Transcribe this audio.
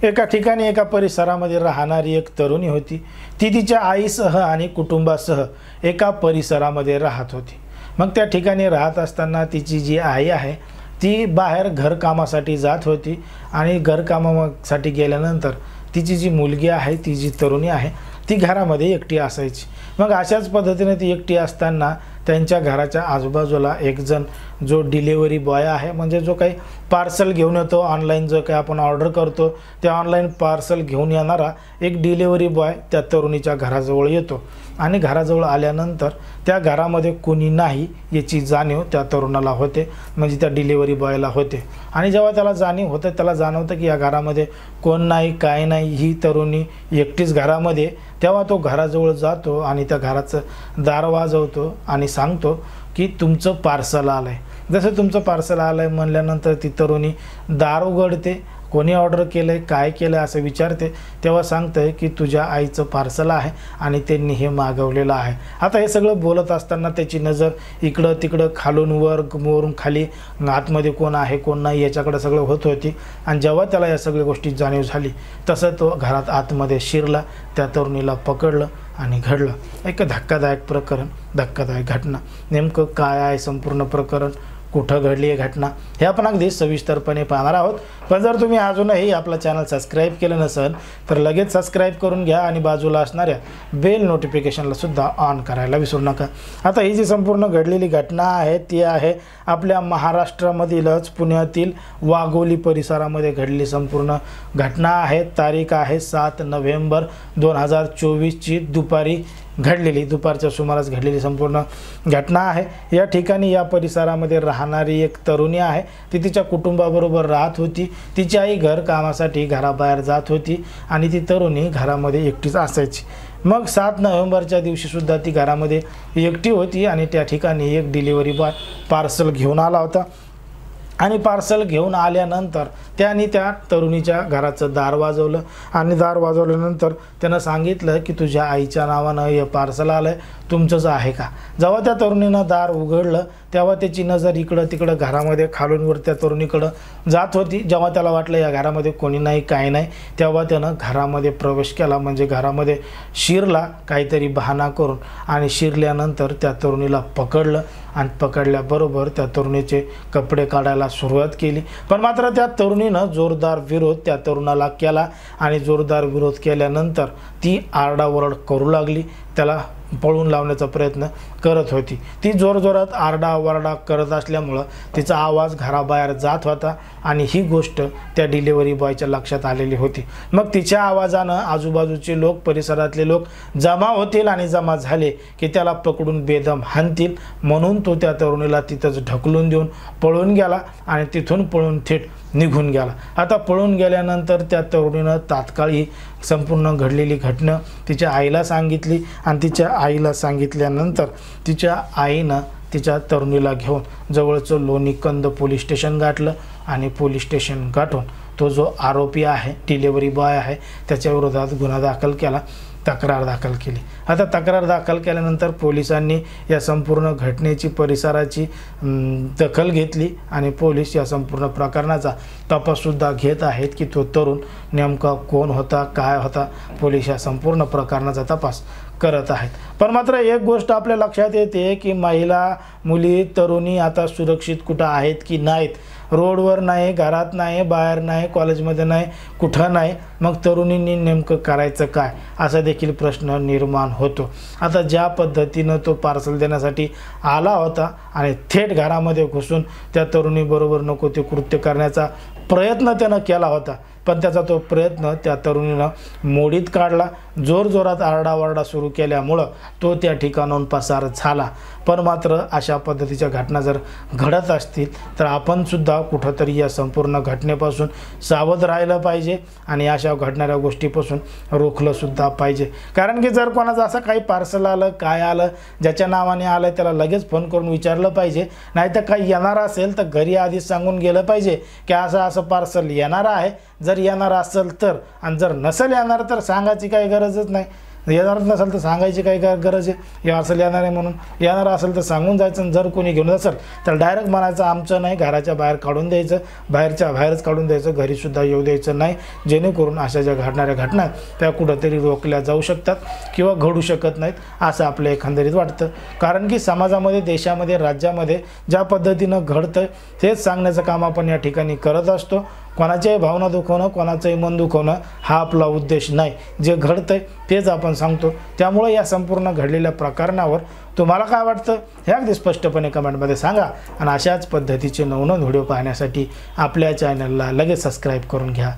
एका ठिकाणी एका परिसरामध्ये राहणारी एक तरुणी होती। ती तिच्या आईसह आणि कुटुंबासह एका परिसरामध्ये राहत होती। मग त्या ठिकाणी राहत असताना तिची जी आई आहे ती बाहेर घरकामासाठी जात होती आणि घरकामासाठी गेल्यानंतर तिची जी मुलगी आहे, ती जी तरुणी आहे, ती घरामध्ये एकटी असायची। मग अशाच पद्धतीने ती एकटी असताना त्यांच्या घराच्या आजूबाजूला एक जण जो डिलिव्हरी बॉय आहे, म्हणजे जो काही पार्सल घेऊन येतो, ऑनलाईन जो काही आपण ऑर्डर करतो ते ऑनलाईन पार्सल घेऊन येणारा एक डिलिव्हरी बॉय त्या तरुणीच्या घराजवळ येतो आणि घराजवळ आल्यानंतर त्या घरामध्ये कोणी नाही याची जाणीव त्या तरुणाला होते, म्हणजे त्या डिलिव्हरी बॉयला होते। आणि जेव्हा त्याला जाणीव होते, त्याला जाणवतं की या घरामध्ये कोण नाही, काय नाही, ही तरुणी एकटीच घरामध्ये, तेव्हा तो घराजवळ जातो आणि त्या घराचं दार वाजवतो आणि सांगतो की तुमचं पार्सल आलं आहे। जसं तुमचं पार्सल आलं आहे म्हणल्यानंतर ती तरुणी दार उघडते, कोणी ऑर्डर केलं आहे, काय केलं आहे असं विचारते, तेव्हा सांगतं की तुझ्या आईचं पार्सल आहे आणि त्यांनी हे मागवलेलं आहे। आता हे सगळं बोलत असताना त्याची नजर इकडं तिकडं, खालून वर, वरून खाली, आतमध्ये कोण आहे कोण नाही याच्याकडे सगळं होत होती। आणि जेव्हा त्याला या सगळ्या गोष्टी जाणीव झाली तसं तो घरात आतमध्ये शिरला, त्या तरुणीला पकडलं आणि घडलं एक धक्कादायक प्रकरण, धक्कादायक घटना। नेमकं काय आहे संपूर्ण प्रकरण, कुठं घडली आहे घटना, हे आपण अगदी सविस्तरपणे पाहणार आहोत। पण जर तुम्ही अजूनही आपला चॅनल सबस्क्राईब केलं नसेल तर लगेच सबस्क्राईब करून घ्या आणि बाजूला असणाऱ्या बेल नोटिफिकेशनला सुद्धा ऑन करायला विसरू नका। आता ही जी संपूर्ण घडलेली घटना आहे ती आहे आपल्या महाराष्ट्रामधीलच पुण्यातील वाघोली परिसरामध्ये घडलेली संपूर्ण घटना आहे। तारीख आहे 7 नोव्हेंबर 2024 ची दुपारच्या सुमारास घडलेली संपूर्ण घटना आहे। या ठिकाणी या परिसरामध्ये राहणारी एक तरुणी आहे, ती तिच्या कुटुंबाबरोबर राहत होती। तिची आई घरकामासाठी घराबाहेर जात होती आणि ती तरुणी घरामध्ये एकटीच असायची। मग 7 नोव्हेंबरच्या दिवशी सुद्धा ती घरामध्ये एकटी होती आणि त्या ठिकाणी एक डिलिव्हरी बॉय पार्सल घेऊन आला होता आणि पार्सल घेऊन आल्यानंतर त्याने त्या तरुणीच्या घराचं दार वाजवलं आणि दार वाजवल्यानंतर त्यानं सांगितलं की तुझ्या आईच्या नावानं हे पार्सल आलं आहे, तुमचंच आहे का? जेव्हा त्या तरुणीनं दार उघडलं तेव्हा त्याची नजर इकडं तिकडं घरामध्ये खालून वर त्या तरुणीकडं जात होती। जेव्हा त्याला वाटलं या घरामध्ये कोणी नाही, काय नाही, तेव्हा त्यानं घरामध्ये प्रवेश केला, म्हणजे घरामध्ये शिरला काहीतरी बहाणा करून आणि शिरल्यानंतर त्या तरुणीला पकडलं आणि पकडल्याबरोबर त्या तरुणीचे कपडे काढायला सुरुवात केली। पण मात्र त्या तरुणीनं जोरदार विरोध त्या तरुणाला केला आणि जोरदार विरोध केल्यानंतर ती आरडाओरड करू लागली, त्याला पळून लावण्याचा प्रयत्न करत होती। ती जोरजोरात आरडाओरडा करत असल्यामुळं तिचा आवाज घराबाहेर जात होता आणि ही गोष्ट त्या डिलिव्हरी बॉयच्या लक्षात आलेली होती। मग तिच्या आवाजानं आजूबाजूचे लोक, परिसरातले लोक जमा होतील आणि जमा झाले की त्याला पकडून बेदम हाणतील, म्हणून तो त्या तरुणीला तिथंच ढकलून देऊन पळून गेला आणि तिथून पळून थेट निघून गेला। आता पळून गेल्यानंतर त्या तरुणीनं तात्काळ ही संपूर्ण घडलेली घटना तिच्या आईला सांगितली आणि तिच्या आईला सांगितल्यानंतर तिच्या आईनं तिच्या तरुणीला घेऊन जवळचं लोणीकंद पोलीस स्टेशन गाठलं आणि पोलीस स्टेशन गाठून तो जो आरोपी आहे, डिलिव्हरी बॉय आहे, त्याच्या विरोधात गुन्हा दाखल केला, तक्रार दाखल केली। आता तक्रार दाखल केल्यानंतर पोलिसांनी या संपूर्ण घटनेची, परिसराची दखल घेतली आणि पोलीस या संपूर्ण प्रकरणाचा तपाससुद्धा घेत आहेत की तो तरुण नेमका कोण होता, काय होता। पोलीस या संपूर्ण प्रकरणाचा तपास करत आहेत। पण मात्र एक गोष्ट आपल्या लक्षात येते की महिला, मुली, तरुणी आता सुरक्षित कुठं आहेत की नाहीत, रोडवर नाही, घरात नाही, बाहेर नाही, कॉलेजमध्ये नाही, कुठं नाही। मग तरुणींनी नेमकं करायचं काय असा देखील प्रश्न निर्माण होतो। आता ज्या पद्धतीनं तो पार्सल देण्यासाठी आला होता आणि थेट घरामध्ये घुसून त्या तरुणीबरोबर नको ते कृत्य करण्याचा प्रयत्न त्यानं केला होता, पण त्याचा तो प्रयत्न त्या तरुणीनं मोडीत काढला। जोरजोरात आरडाओरडा सुरू केल्यामुळं तो त्या ठिकाणाहून पसार झाला। पण मात्र अशा पद्धतीच्या घटना जर घडत असतील तर आपण सुद्धा कुठंतरी या संपूर्ण घटनेपासून सावध राहिलं पाहिजे आणि अशा घडणाऱ्या गोष्टीपासून रोखलं सुद्धा पाहिजे। कारण की जर कोणाचं असं काही पार्सल आलं, काय आलं, ज्याच्या नावाने आलं त्याला लगेच फोन करून विचारलं पाहिजे, नाहीतर काही येणार असेल तर घरी आधीच सांगून गेलं पाहिजे की असं पार्सल येणार आहे, जर येणार असेल तर, आणि जर नसेल येणार तर सांगायची काही गरजच नाही। येणार नसेल तर सांगायची काही गरज आहे, या असेल येणार आहे म्हणून. येणार असेल तर सांगून जायचं. आणि जर कोणी घेऊन असेल तर डायरेक्ट म्हणायचं आमचं नाही, घराच्या बाहेर काढून द्यायचं, बाहेरच काढून द्यायचं, घरीसुद्धा येऊ द्यायचं नाही, जेणेकरून अशा ज्या घडणाऱ्या घटना त्या कुठंतरी रोखल्या जाऊ शकतात किंवा घडू शकत नाहीत असं आपल्या एकंदरीत वाटतं. कारण की समाजामध्ये, देशामध्ये, राज्यामध्ये ज्या पद्धतीनं घडतं तेच सांगण्याचं काम आपण या ठिकाणी करत असतो. कोणाच्याही भावना दुखवणं, कोणाचंही मन दुखवणं हा आपला उद्देश नाही. जे घडतंय तेच आपण सांगतो. त्यामुळे या संपूर्ण घडलेल्या प्रकरणावर तुम्हाला काय वाटतं हे अगदी स्पष्टपणे कमेंटमध्ये सांगा. आणि अशाच पद्धतीचे नवनवीन व्हिडिओ पाहण्यासाठी आपल्या चॅनलला लगेच सबस्क्राईब करून घ्या.